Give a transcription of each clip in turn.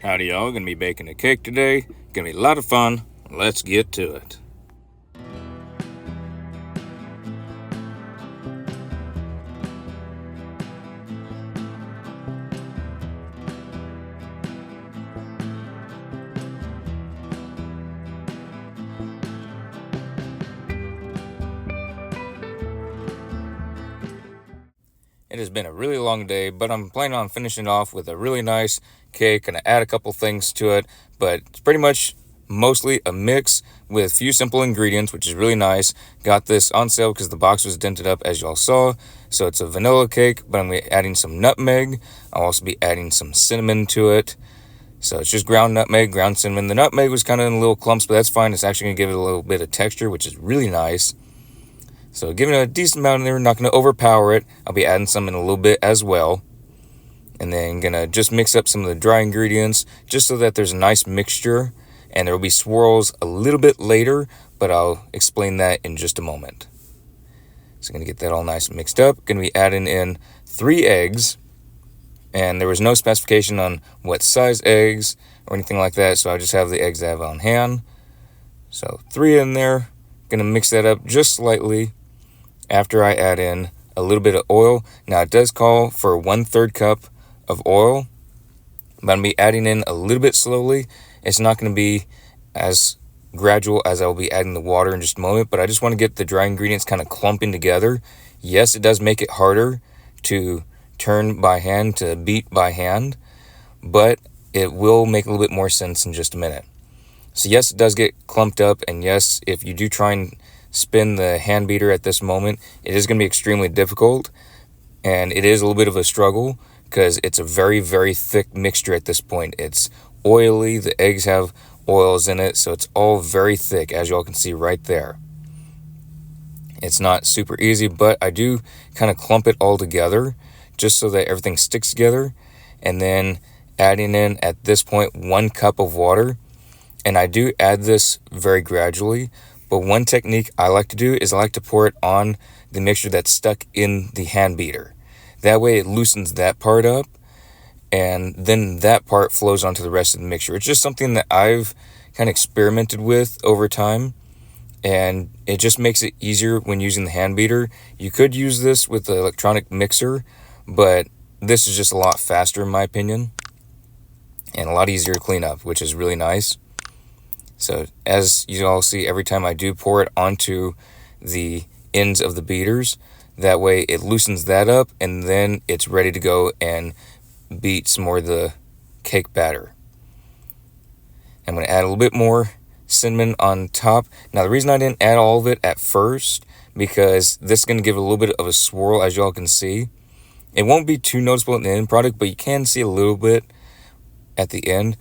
Howdy y'all, gonna be baking a cake today. Gonna be a lot of fun. Let's get to it. It has been a really long day, but I'm planning on finishing off with a really nice cake. Gonna add a couple things to it, but it's pretty much mostly a mix with few simple ingredients, which is really nice. Got this on sale because the box was dented up, as y'all saw. So it's a vanilla cake, but I'm adding some nutmeg. I'll also be adding some cinnamon to it. So it's just ground nutmeg, ground cinnamon. The nutmeg was kind of in little clumps, but that's fine. It's actually gonna give it a little bit of texture, which is really nice. So giving it a decent amount in there, not going to overpower it. I'll be adding some in a little bit as well. And then going to just mix up some of the dry ingredients just so that there's a nice mixture. And there will be swirls a little bit later, but I'll explain that in just a moment. So going to get that all nice and mixed up. Going to be adding in 3 eggs. And there was no specification on what size eggs or anything like that, so I just have the eggs I have on hand. So 3 in there. Going to mix that up just slightly. After I add in a little bit of oil. Now it does call for 1/3 cup of oil, but I'm going to be adding in a little bit slowly. It's not going to be as gradual as I will be adding the water in just a moment, but I just want to get the dry ingredients kind of clumping together. Yes, it does make it harder to turn by hand, to beat by hand, but it will make a little bit more sense in just a minute. So yes, it does get clumped up, and yes, if you do try and spin the hand beater at this moment, it is going to be extremely difficult, and it is a little bit of a struggle because it's a very, very thick mixture at this point. It's oily, the eggs have oils in it, so it's all very thick, as you all can see right there. It's not super easy, but I do kind of clump it all together just so that everything sticks together, and then adding in at this point 1 cup of water. And I do add this very gradually, but one technique I like to do is I like to pour it on the mixture that's stuck in the hand beater. That way it loosens that part up, and then that part flows onto the rest of the mixture. It's just something that I've kind of experimented with over time, and it just makes it easier when using the hand beater. You could use this with the electronic mixer, but this is just a lot faster in my opinion, and a lot easier to clean up, which is really nice. So as you all see, every time I do pour it onto the ends of the beaters, that way it loosens that up, and then it's ready to go and beat some more of the cake batter. I'm going to add a little bit more cinnamon on top. Now the reason I didn't add all of it at first, because this is going to give a little bit of a swirl, as you all can see. It won't be too noticeable in the end product, but you can see a little bit at the end,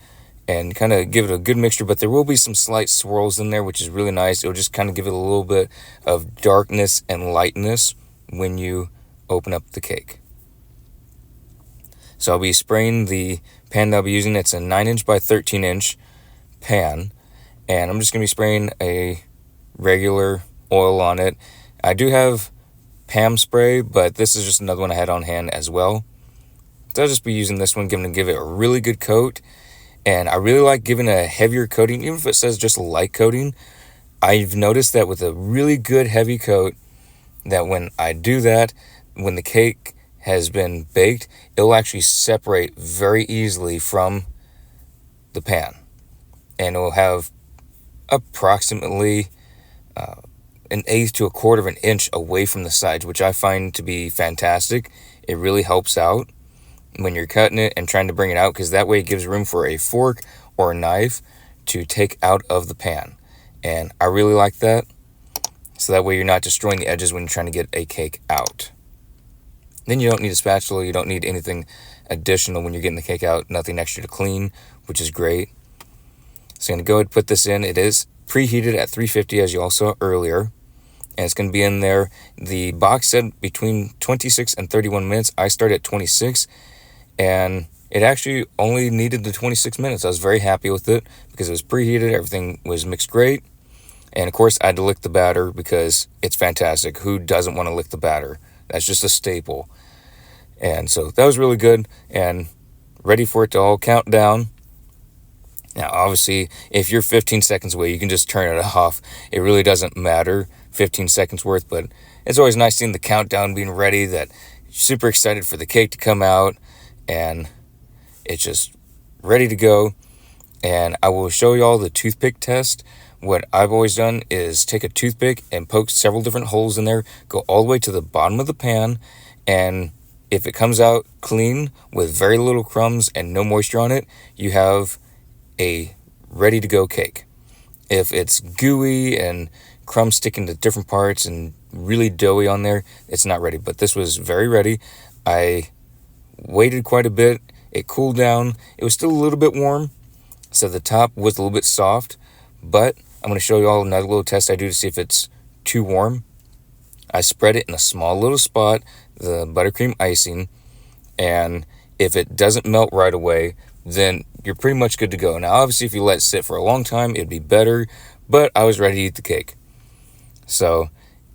and kind of give it a good mixture, but there will be some slight swirls in there, which is really nice. It'll just kind of give it a little bit of darkness and lightness when you open up the cake. So I'll be spraying the pan that I'll be using. It's a 9-inch by 13-inch pan, and I'm just going to be spraying a regular oil on it. I do have Pam spray, but this is just another one I had on hand as well. So I'll just be using this one, give it a really good coat. And I really like giving a heavier coating, even if it says just a light coating. I've noticed that with a really good heavy coat, that when I do that, when the cake has been baked, it'll actually separate very easily from the pan. And it will have approximately 1/8 to 1/4 of an inch away from the sides, which I find to be fantastic. It really helps out when you're cutting it and trying to bring it out, because that way it gives room for a fork or a knife to take out of the pan. And I really like that, so that way you're not destroying the edges when you're trying to get a cake out. Then you don't need a spatula, you don't need anything additional when you're getting the cake out, nothing extra to clean, which is great. So I'm going to go ahead and put this in. It is preheated at 350, as you all saw earlier, and it's going to be in there. The box said between 26 and 31 minutes. I started at 26, and it actually only needed the 26 minutes. I was very happy with it because it was preheated, everything was mixed great. And of course I had to lick the batter because it's fantastic. Who doesn't want to lick the batter? That's just a staple. And so that was really good, and ready for it to all count down. Now, obviously, if you're 15 seconds away, you can just turn it off. It really doesn't matter, 15 seconds worth, but it's always nice seeing the countdown being ready, that super excited for the cake to come out, and it's just ready to go. And I will show you all the toothpick test. What I've always done is take a toothpick and poke several different holes in there, go all the way to the bottom of the pan, and if it comes out clean with very little crumbs and no moisture on it, you have a ready to go cake. If it's gooey and crumbs sticking to different parts and really doughy on there, it's not ready. But this was very ready. I waited quite a bit. It cooled down. It was still a little bit warm, so the top was a little bit soft. But I'm going to show you all another little test I do to see if it's too warm. I spread it in a small little spot, the buttercream icing, and if it doesn't melt right away, then you're pretty much good to go. Now, obviously, if you let it sit for a long time, it'd be better, but I was ready to eat the cake. So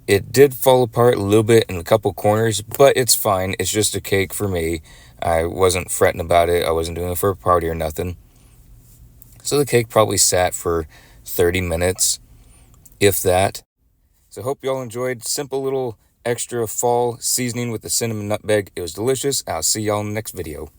it did fall apart a little bit in a couple corners, but it's fine. It's just a cake for me. I wasn't fretting about it. I wasn't doing it for a party or nothing. So the cake probably sat for 30 minutes, if that. So hope you all enjoyed. Simple little extra fall seasoning with the cinnamon nutmeg. It was delicious. I'll see y'all in the next video.